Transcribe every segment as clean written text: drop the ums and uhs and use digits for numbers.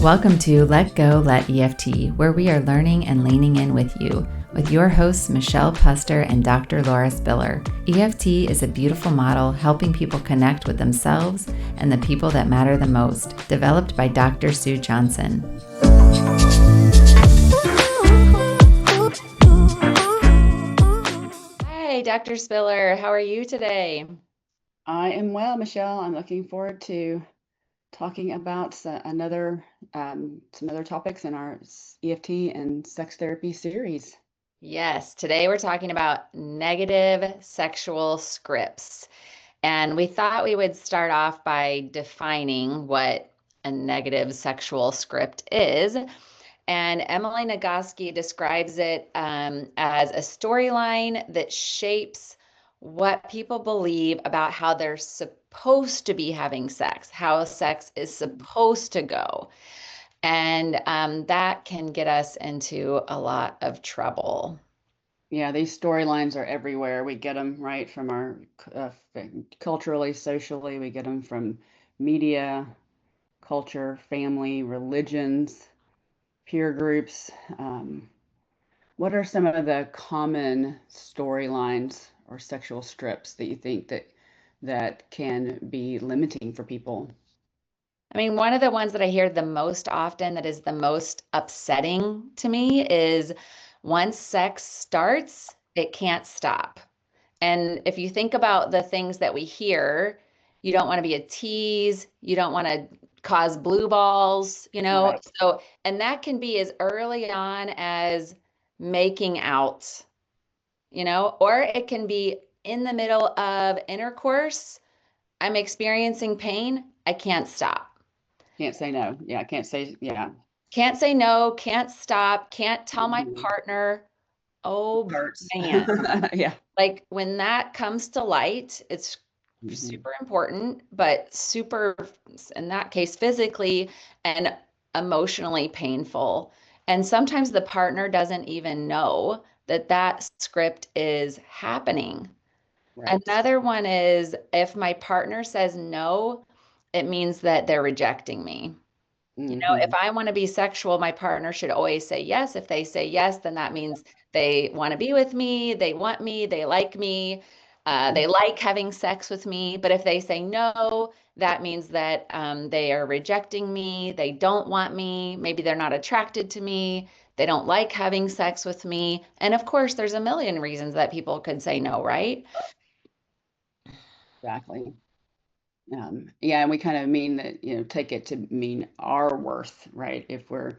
Welcome to Let Go, Let EFT, where we are learning and leaning in with you, with your hosts Michelle Puster and Dr. Laura Spiller. EFT is a beautiful model helping people connect with themselves and the people that matter the most, developed by Dr. Sue Johnson. Hi, Dr. Spiller. How are you today? I am well, Michelle. I'm looking forward to talking about some other topics in our EFT and sex therapy series. Yes, today we're talking about negative sexual scripts. And we thought we would start off by defining what a negative sexual script is. And Emily Nagoski describes it as a storyline that shapes what people believe about how they're supposed to be having sex, how sex is supposed to go. And that can get us into a lot of trouble. Yeah, these storylines are everywhere. We get them right from our culturally, socially. We get them from media, culture, family, religions, peer groups. What are some of the common storylines or sexual scripts that you think that can be limiting for people? I mean, one of the ones that I hear the most often that is the most upsetting to me is once sex starts, it can't stop. And if you think about the things that we hear, you don't want to be a tease, you don't want to cause blue balls, you know? Right. So, and that can be as early on as making out, or it can be in the middle of intercourse. I'm experiencing pain, I can't stop. Can't say no. Yeah, can't say, yeah. Can't say no, can't stop, can't tell my Mhm. partner, oh Hurts. man. Yeah. Like when that comes to light, it's Mhm. super important, but super, in that case, physically and emotionally painful. And sometimes the partner doesn't even know that that script is happening. Right. Another one is if my partner says no, it means that they're rejecting me. If Hmm. I want to be sexual, my partner should always say yes. If they say yes, then that means they want to be with me, they want me, they like me, they like having sex with me. But if they say no, that means that they are rejecting me, they don't want me, maybe they're not attracted to me, they don't like having sex with me. And of course, there's a million reasons that people could say no, right? Exactly. Yeah, and we kind of mean that, take it to mean our worth, right? If we're,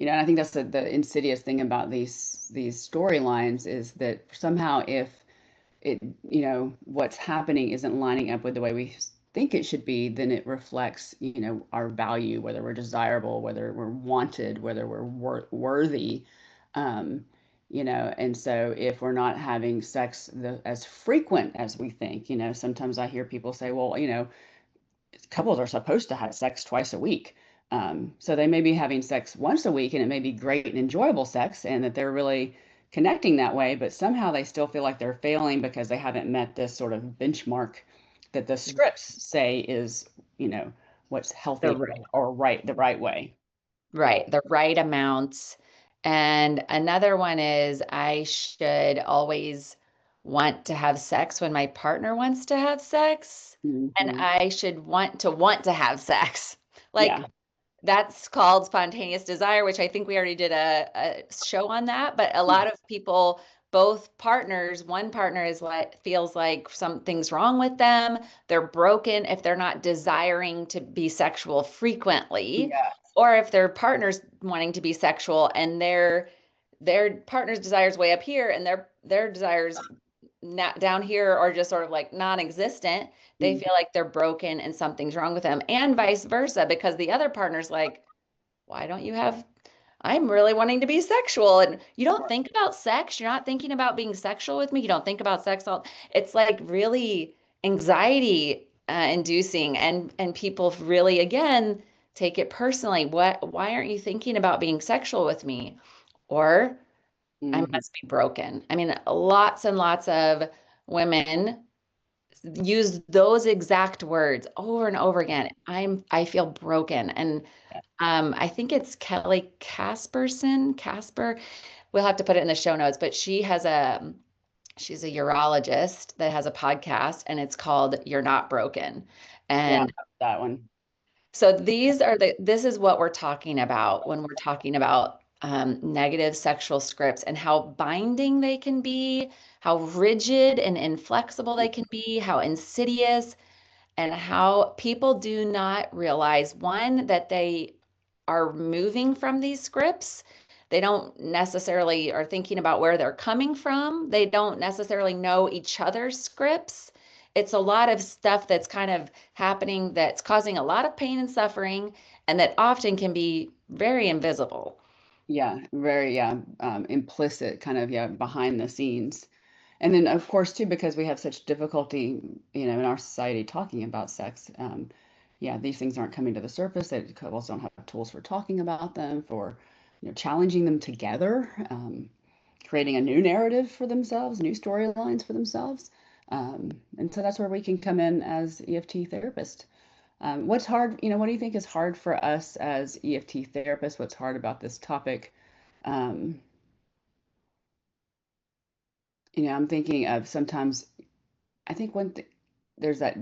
and I think that's the insidious thing about these storylines is that somehow if it, what's happening isn't lining up with the way we think it should be, then it reflects, our value, whether we're desirable, whether we're wanted, whether we're worthy. Um, and so if we're not having sex as frequent as we think, sometimes I hear people say, well, couples are supposed to have sex twice a week. So they may be having sex once a week and it may be great and enjoyable sex and that they're really connecting that way, but somehow they still feel like they're failing because they haven't met this sort of benchmark that the scripts say is, what's The healthy right, or right, the right way. right, the right amount. And another one is I should always want to have sex when my partner wants to have sex, and Hmm. I should want to have sex. Like Yeah. that's called spontaneous desire, which I think we already did a show on that. But a lot Yes. of people, both partners, one partner is like feels like something's wrong with them. They're broken if they're not desiring to be sexual frequently, Yeah. or if their partner's wanting to be sexual and their partner's desires way up here and their desires not down here are just sort of like non-existent. They Mhm. feel like they're broken and something's wrong with them, and vice versa, because the other partner's like, why don't you have, I'm really wanting to be sexual. And you don't think about sex. You're not thinking about being sexual with me. You don't think about sex. It's like really anxiety inducing, and people really, again, take it personally. Why aren't you thinking about being sexual with me? Or I Mhm. must be broken. I mean, lots and lots of women use those exact words over and over again. I feel broken. And I think it's Kelly Casper. We'll have to put it in the show notes, but she's a urologist that has a podcast and it's called You're Not Broken. Yeah, And that one. so this is what we're talking about when we're talking about negative sexual scripts and how binding they can be, how rigid and inflexible they can be, how insidious, and how people do not realize, one, that they are moving from these scripts. They don't necessarily are thinking about where they're coming from. They don't necessarily know each other's scripts. It's a lot of stuff that's kind of happening that's causing a lot of pain and suffering, and that often can be very invisible. Yeah, very, implicit kind of, behind the scenes. And then, of course, too, because we have such difficulty, in our society talking about sex, these things aren't coming to the surface. That couples don't have tools for talking about them, for, challenging them together, creating a new narrative for themselves, new storylines for themselves. And so that's where we can come in as EFT therapists. What's hard, what do you think is hard for us as EFT therapists? What's hard about this topic? Um, I'm thinking of sometimes, I think there's that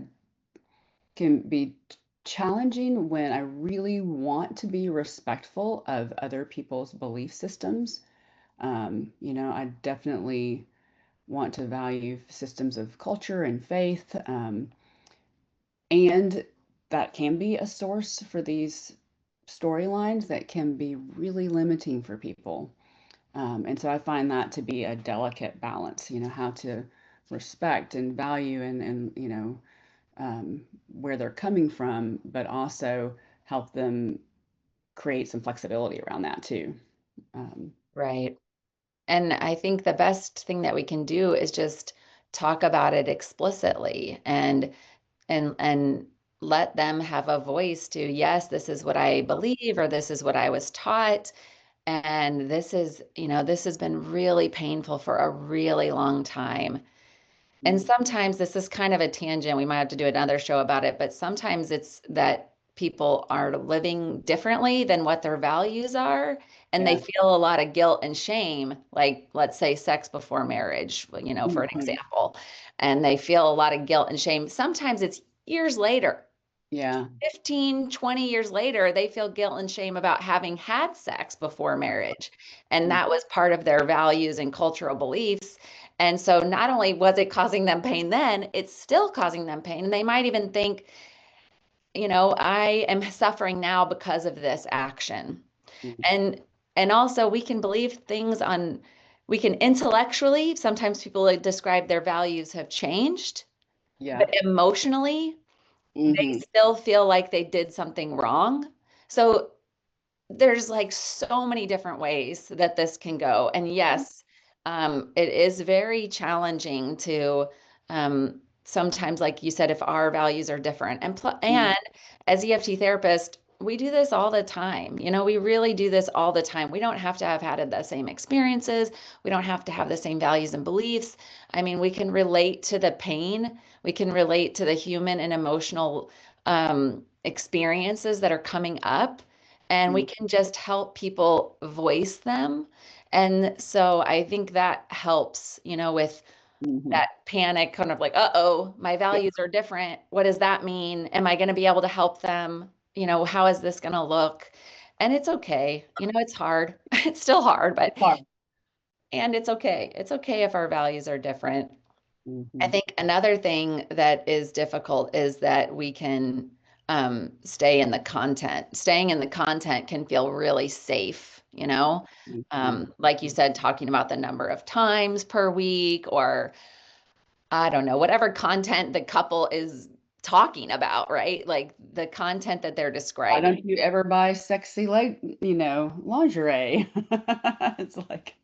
can be challenging when I really want to be respectful of other people's belief systems. I definitely want to value systems of culture and faith. And that can be a source for these storylines that can be really limiting for people. And so I find that to be a delicate balance, how to respect and value and where they're coming from, but also help them create some flexibility around that too. Um, Right. And I think the best thing that we can do is just talk about it explicitly and let them have a voice to, yes, this is what I believe, or this is what I was taught. And this has been really painful for a really long time. And sometimes this is kind of a tangent. We might have to do another show about it, but sometimes it's that people are living differently than what their values are, and they yeah. feel a lot of guilt and shame, like let's say sex before marriage, for an Mhm. example, and they feel a lot of guilt and shame. Sometimes it's years later, Yeah. 15, 20 years later, they feel guilt and shame about having had sex before marriage. And Mm. that was part of their values and cultural beliefs. And so not only was it causing them pain then, it's still causing them pain. And they might even think, I am suffering now because of this action. Mm. And also we can believe things we can intellectually, sometimes people describe their values have changed, Yeah. but emotionally, they Hmm. still feel like they did something wrong. So there's like so many different ways that this can go. And yes, it is very challenging to sometimes, like you said, if our values are different. And as EFT therapists, we do this all the time. We really do this all the time. We don't have to have had the same experiences. We don't have to have the same values and beliefs. I mean, we can relate to the pain. We can relate to the human and emotional experiences that are coming up, and we can just help people voice them. And so I think that helps, with Hmm. that panic, kind of like, uh-oh, my Yeah. values are different. What does that mean? Am I going to be able to help them? How is this going to look? And it's okay. It's hard. It's still hard, but Hard. and it's okay. It's okay if our values are different. I Hmm. think another thing that is difficult is that we can stay in the content. Staying in the content can feel really safe, Hmm. like you said, talking about the number of times per week, or I don't know, whatever content the couple is talking about, right? Like the content that they're Why describing. don't you ever buy sexy, like, lingerie? It's like,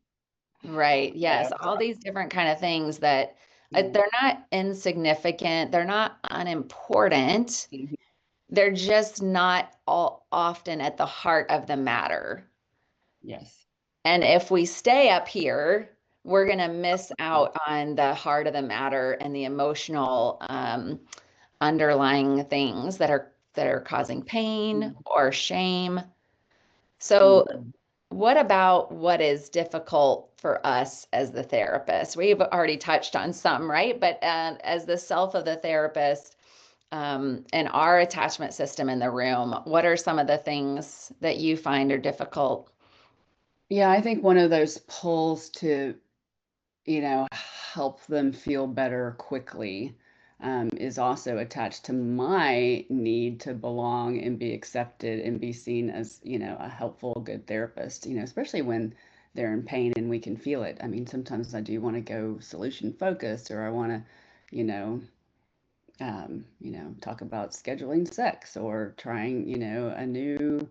Right. yeah. Yes. All these different kind of things that Mm. they're not insignificant. They're not unimportant. Mhm. They're just not all often at the heart of the matter. Yes. And if we stay up here, we're going to miss out on the heart of the matter and the emotional underlying things that are causing pain or shame. So Mhm. what about what is difficult for us as the therapist? We've already touched on some, right? But as the self of the therapist, and our attachment system in the room, what are some of the things that you find are difficult? Yeah, I think one of those pulls to, help them feel better quickly, is also attached to my need to belong and be accepted and be seen as, a helpful, good therapist, especially when they're in pain and we can feel it. I mean, sometimes I do want to go solution focused, or I want to, you know, talk about scheduling sex or trying, a new,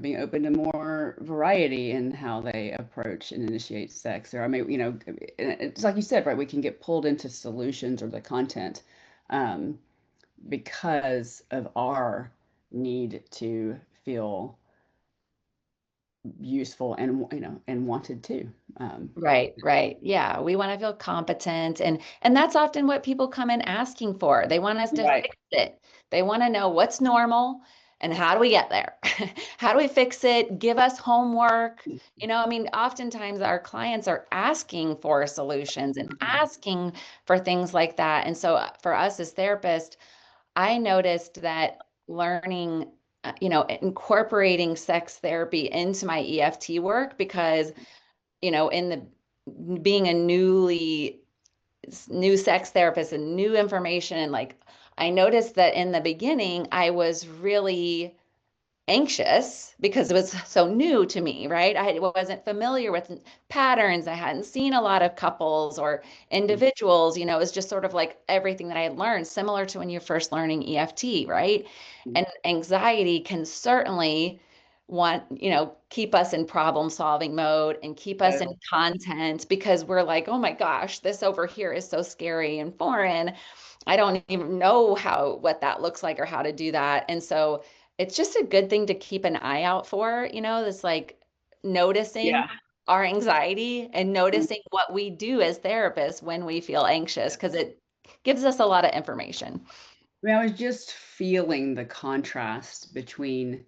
being open to more variety in how they approach and initiate sex. Or I mean, it's like you said, right? We can get pulled into solutions or the content, um, because of our need to feel useful and, and wanted too. Right, right. Yeah, we want to feel competent and that's often what people come in asking for. They want us to Right. fix it. They want to know what's normal and how do we get there? How do we fix it? Give us homework. I mean, oftentimes our clients are asking for solutions and asking for things like that. And so for us as therapists, I noticed that learning, incorporating sex therapy into my EFT work because in the being a new sex therapist and new information and like I noticed that in the beginning I was really anxious because it was so new to me, right? I wasn't familiar with patterns. I hadn't seen a lot of couples or individuals. It was just sort of like everything that I had learned, similar to when you're first learning EFT, right? And anxiety can certainly keep us in problem solving mode and keep us in Totally. content because we're like, oh my gosh, this over here is so scary and foreign. I don't even know what that looks like or how to do that. And so it's just a good thing to keep an eye out for, this like noticing Yeah. our anxiety and noticing what we do as therapists when we feel anxious, because it gives us a lot of information. I mean, I was just feeling the contrast between,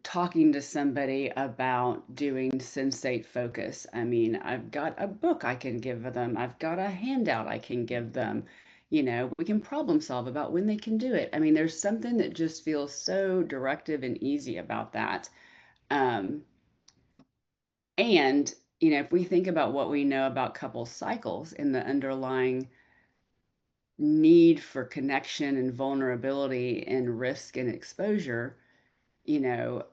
talking to somebody about doing sensate focus. I mean, I've got a book I can give them, I've got a handout I can give them. We can problem solve about when they can do it. I mean, there's something that just feels so directive and easy about that. Um, and, if we think about what we know about couple cycles and the underlying need for connection and vulnerability and risk and exposure, you know,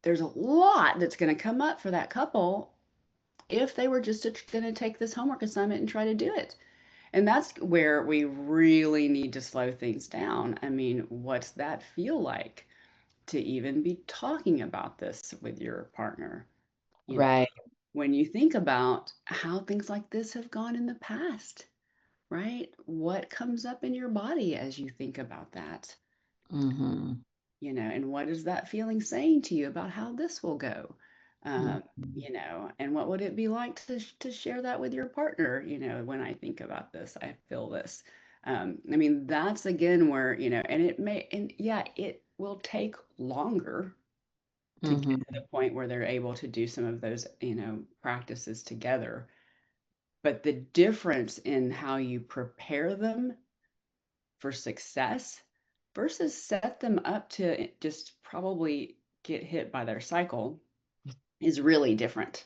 there's a lot that's going to come up for that couple if they were just going to take this homework assignment and try to do it. And that's where we really need to slow things down. I mean, what's that feel like to even be talking about this with your partner? You know, Right. when you think about how things like this have gone in the past, right? What comes up in your body as you think about that? Hmm. And what is that feeling saying to you about how this will go? And what would it be like to share that with your partner? When I think about this, I feel this. I mean, that's again where, and yeah, it will take longer to get to Hmm. the point where they're able to do some of those, practices together. But the difference in how you prepare them for success versus set them up to just probably get hit by their cycle is really different.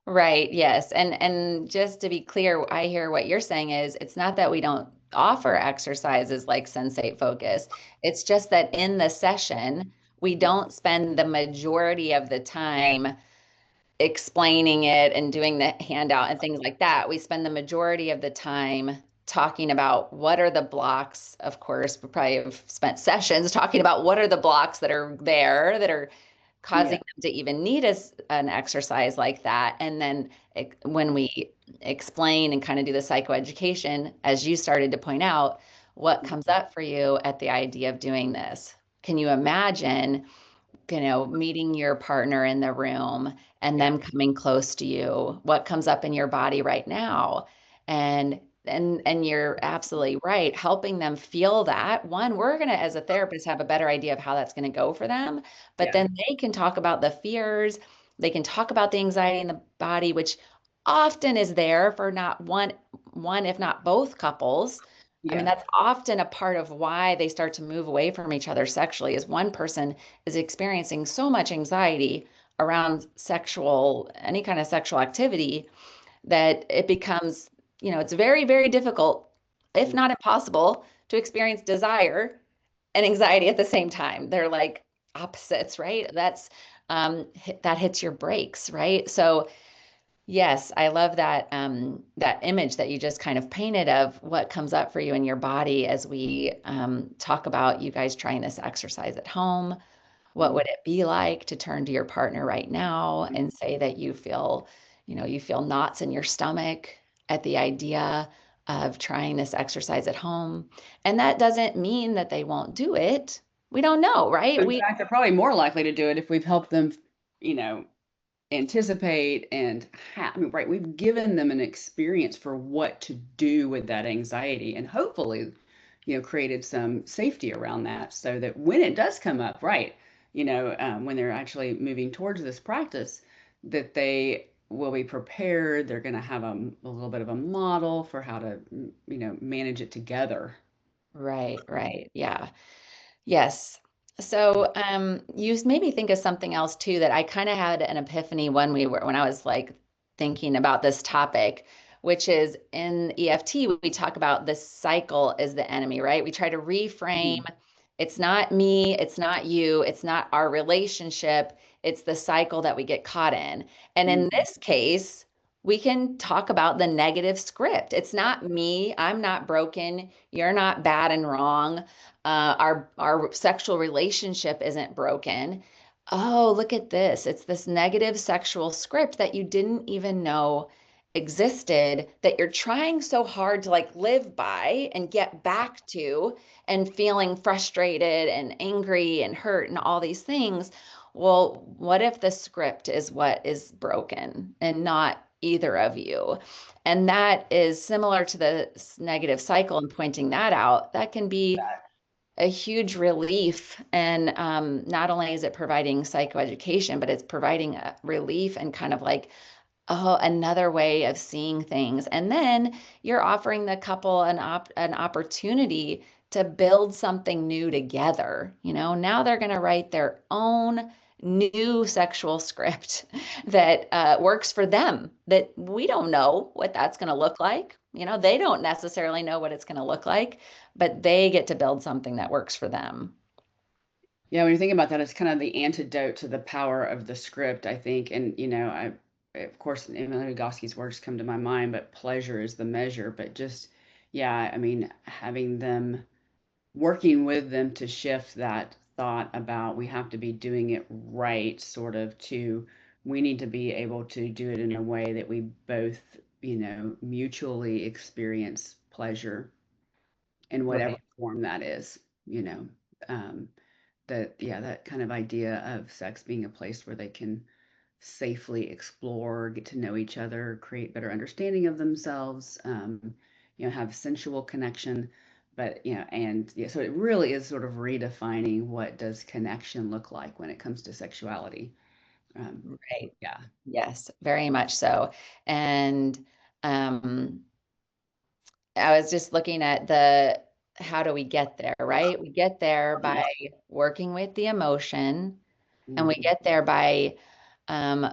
Right. Yes. And just to be clear, I hear what you're saying is it's not that we don't offer exercises like sensate focus. It's just that in the session, we don't spend the majority of the time explaining it and doing the handout and things like that. We spend the majority of the time talking about what are the blocks. Of course, we probably have spent sessions talking about what are the blocks that are there that are causing Yeah. them to even need an exercise like that. And then when we explain and kind of do the psychoeducation, as you started to point out, what comes up for you at the idea of doing this? Can you imagine meeting your partner in the room and Yeah. them coming close to you, what comes up in your body right now. And you're absolutely right, helping them feel that. One, we're going to, as a therapist, have a better idea of how that's going to go for them, but Yeah. then they can talk about the fears, they can talk about the anxiety in the body, which often is there for not one if not both couples. I mean, Yeah. that's often a part of why they start to move away from each other sexually, is one person is experiencing so much anxiety around any kind of sexual activity, that it becomes, it's very, very difficult, if not impossible, to experience desire and anxiety at the same time. They're like opposites, right? That hits your brakes, right? So yes, I love that image that you just kind of painted of what comes up for you in your body as we talk about you guys trying this exercise at home. What would it be like to turn to your partner right now and say that you feel knots in your stomach at the idea of trying this exercise at home? And that doesn't mean that they won't do it. We don't know, right? In We fact, they're probably more likely to do it if we've helped them, you know, anticipate and have, I mean, right, we've given them an experience for what to do with that anxiety and hopefully, created some safety around that so that when it does come up, right, when they're actually moving towards this practice, that they will be prepared. They're going to have a little bit of a model for how to, manage it together. Right, right. Yeah. Yes. So, you made me think of something else too, that I kind of had an epiphany when I was like thinking about this topic, which is in EFT, we talk about the cycle is the enemy, right? We try to reframe, Mhm. it's not me, it's not you, it's not our relationship, it's the cycle that we get caught in. And in Mhm. this case, we can talk about the negative script. It's not me, I'm not broken, you're not bad and wrong, our sexual relationship isn't broken. Oh, look at this. It's this negative sexual script that you didn't even know existed, that you're trying so hard to like live by and get back to, and feeling frustrated and angry and hurt and all these things. Well, what if the script is what is broken and not either of you? And that is similar to the negative cycle, and pointing that out, that can be a huge relief. And not only is it providing psychoeducation, but it's providing a relief and kind of like, oh, another way of seeing things. And then you're offering the couple an opportunity to build something new together. Now they're going to write their own new sexual script that works for them, that we don't know what that's going to look like. They don't necessarily know what it's going to look like, but they get to build something that works for them. Yeah, when you think about that, it's kind of the antidote to the power of the script, I think. And, of course, Emily Nagoski's words come to my mind, but pleasure is the measure. But just, yeah, I mean, having them, working with them to shift that thought about we have to be doing it right, sort of, to we need to be able to do it in a way that we both, mutually experience pleasure in whatever Right. form that is, you know. Um, that yeah, that kind of idea of sex being a place where they can safely explore, get to know each other, create better understanding of themselves, have sensual connection. But and yeah, so it really is sort of redefining what does connection look like when it comes to sexuality. um, Right. yeah. Yes, very much so. And um, I was just looking at how do we get there, right? We get there by Yes. working with the emotion, and we Mhm. get there by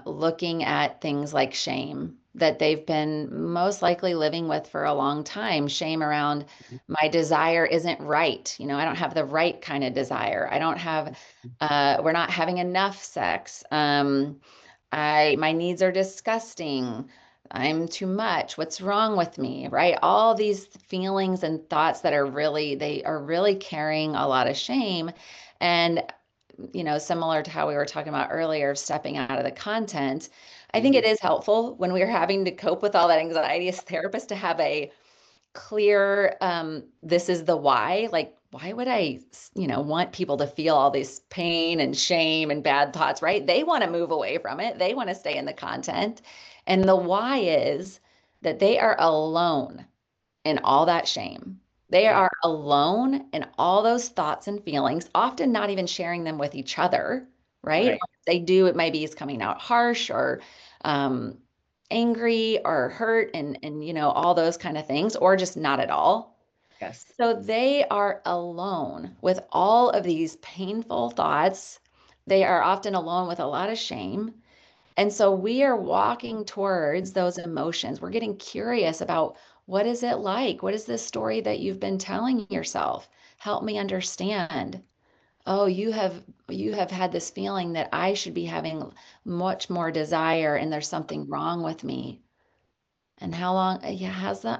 looking at things like shame that they've been most likely living with for a long time. Shame around, my desire isn't right. I don't have the right kind of desire. I don't have, we're not having enough sex. My needs are disgusting. I'm too much. What's wrong with me? Right? All these feelings and thoughts that they are really carrying a lot of shame. And similar to how we were talking about earlier, stepping out of the content, I think Mhm. it is helpful when we're having to cope with all that anxiety as therapists to have a clear, this is the why. Like, why would I, want people to feel all this pain and shame and bad thoughts, right? They want to move away from it. They want to stay in the content. And the why is that they are alone in all that shame. They Yeah. are alone in all those thoughts and feelings, often not even sharing them with each other, right? Or Right. if they do, it maybe is coming out harsh or um, angry or hurt and all those kind of things, or just not at all. Yes. So they are alone with all of these painful thoughts. They are often alone with a lot of shame. And so we are walking towards those emotions. We're getting curious about what is it like? What is this story that you've been telling yourself? Help me understand. Oh, you have had this feeling that I should be having much more desire and there's something wrong with me. And how long, yeah,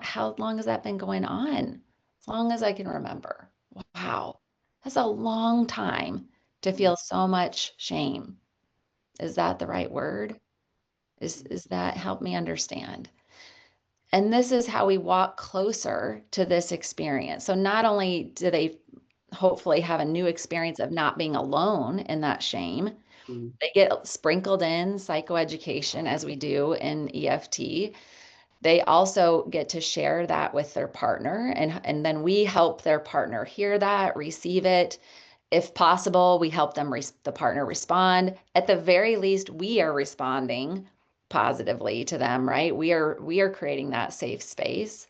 how long has that been going on? As long as I can remember. Wow. That's a long time to feel so much shame. Is that the right word? Is that help me understand? And this is how we walk closer to this experience. So not only do they hopefully have a new experience of not being alone in that shame, Mm-hmm. they get sprinkled in psychoeducation as we do in EFT. They also get to share that with their partner, and then we help their partner hear that, receive it. If possible, we help them the partner respond. At the very least, we are responding positively to them, right? We are creating that safe space.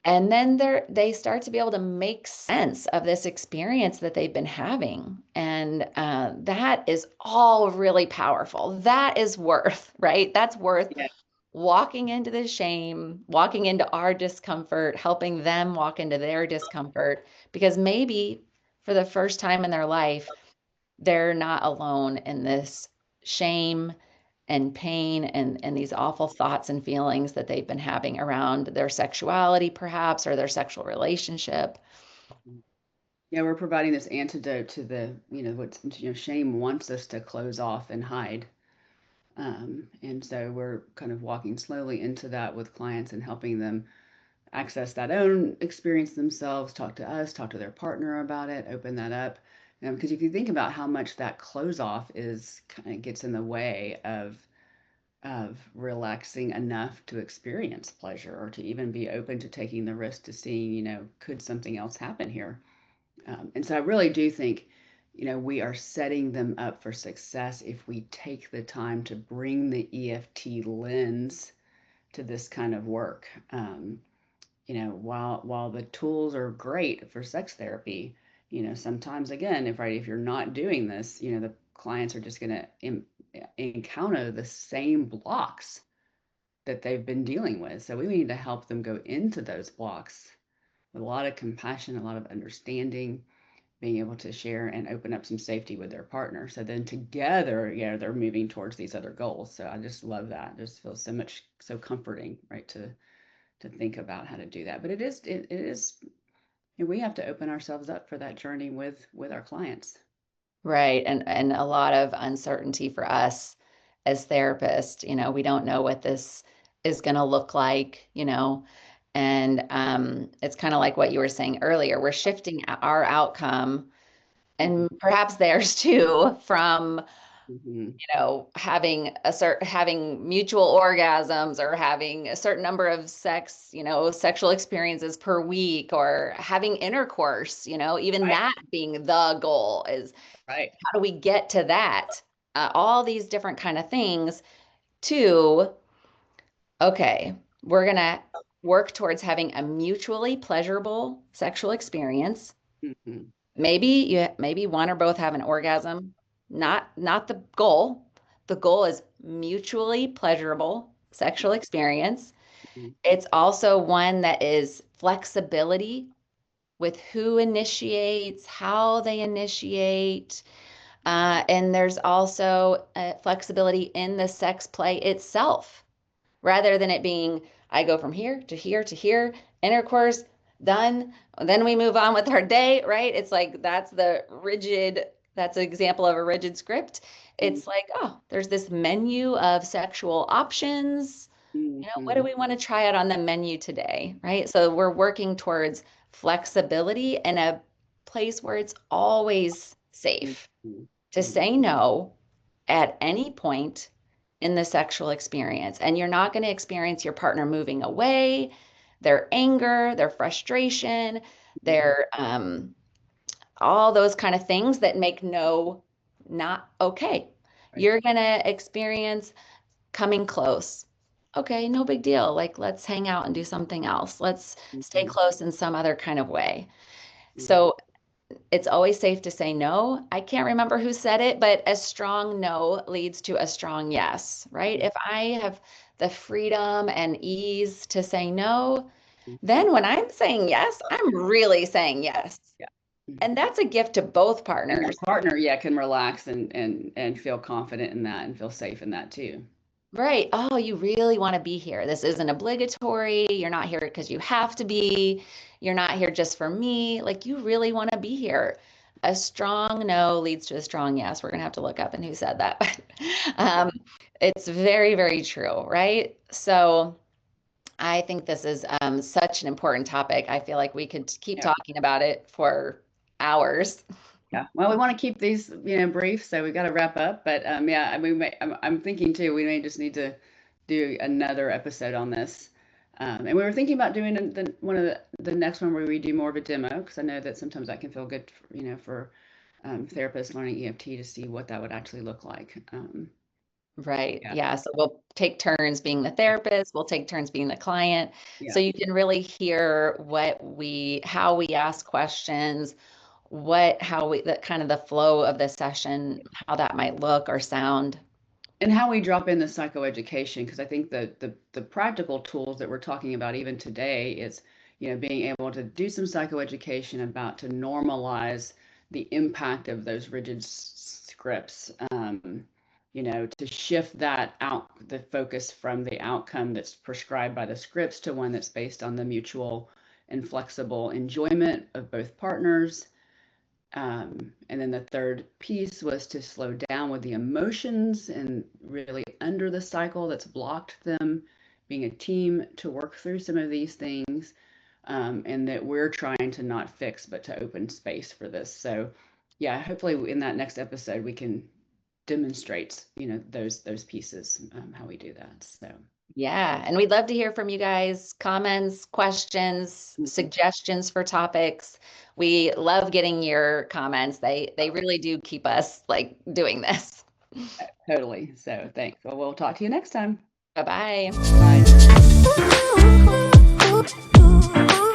And then they start to be able to make sense of this experience that they've been having. And that is all really powerful. That is worth, right? That's worth Yeah. walking into the shame, walking into our discomfort, helping them walk into their discomfort, because maybe for the first time in their life, they're not alone in this shame and pain and these awful thoughts and feelings that they've been having around their sexuality, perhaps, or their sexual relationship. Yeah, we're providing this antidote to the, what's, shame wants us to close off and hide. And so we're kind of walking slowly into that with clients and helping them access that own experience themselves, talk to us, talk to their partner about it, open that up. Because if you think about how much that close off is kind of gets in the way of relaxing enough to experience pleasure or to even be open to taking the risk to seeing, could something else happen here? And so I really do think, we are setting them up for success if we take the time to bring the EFT lens to this kind of work. While the tools are great for sex therapy, sometimes again, if you're not doing this, the clients are just going to encounter the same blocks that they've been dealing with. So we need to help them go into those blocks with a lot of compassion, a lot of understanding, being able to share and open up some safety with their partner. So then together, they're moving towards these other goals. So I just love that. It just feels so comforting, right? To think about how to do that. But it is, we have to open ourselves up for that journey with our clients. Right. And a lot of uncertainty for us as therapists. We don't know what this is going to look like, and it's kind of like what you were saying earlier. We're shifting our outcome Mm-hmm. and perhaps theirs too from Mm-hmm. having mutual orgasms or having a certain number of sexual experiences per week or having intercourse, even Right. that being the goal is Right. how do we get to that? All these different kind of things to, okay, we're going to work towards having a mutually pleasurable sexual experience. Mm-hmm. Maybe one or both have an orgasm. Not the goal. The goal is mutually pleasurable sexual experience. Mm-hmm. It's also one that is flexibility with who initiates, how they initiate. And there's also flexibility in the sex play itself rather than it being, I go from here to here to here, intercourse, done. Then we move on with our day, right? It's like that's an example of a rigid script. It's like, oh, there's this menu of sexual options. What do Mm-hmm. we want to try out on the menu today, right? So we're working towards flexibility and a place where it's always safe to say no at any point in the sexual experience. And you're not going to experience your partner moving away, their anger, their frustration, their all those kind of things that make no not okay. Right. You're going to experience coming close. Okay, no big deal. Like, let's hang out and do something else. Let's stay close in some other kind of way. So it's always safe to say no. I can't remember who said it, but a strong no leads to a strong yes, right? If I have the freedom and ease to say no, then when I'm saying yes, I'm really saying yes. Yeah. And that's a gift to both partners. And the partner, yeah, can relax and feel confident in that and feel safe in that too. Right. Oh, you really want to be here. This isn't obligatory. You're not here because you have to be. You're not here just for me. Like, you really want to be here. A strong no leads to a strong yes. We're going to have to look up and who said that. But it's very, very true, right? So I think this is such an important topic. I feel like we could keep talking about it for hours. Yeah. Well, we want to keep these, brief, so we've got to wrap up. But yeah, I'm thinking too, we may just need to do another episode on this. And we were thinking about doing one of the next one where we do more of a demo, because I know that sometimes that can feel good, for therapists learning EFT to see what that would actually look like. Right. Yeah. So we'll take turns being the therapist. We'll take turns being the client. Yeah. So you can really hear how we ask questions, the kind of the flow of the session, how that might look or sound. And how we drop in the psychoeducation, because I think the practical tools that we're talking about even today is, being able to do some psychoeducation about to normalize the impact of those rigid scripts, to shift that out, the focus from the outcome that's prescribed by the scripts to one that's based on the mutual and flexible enjoyment of both partners. And then the third piece was to slow down with the emotions and really under the cycle that's blocked them, being a team to work through some of these things, and that we're trying to not fix, but to open space for this. So yeah, hopefully in that next episode, we can demonstrate, those pieces, how we do that. So. Yeah. And we'd love to hear from you guys, comments, questions, suggestions for topics. We love getting your comments. They really do keep us like doing this. Totally. So thanks. Well, we'll talk to you next time. Bye-bye. Bye.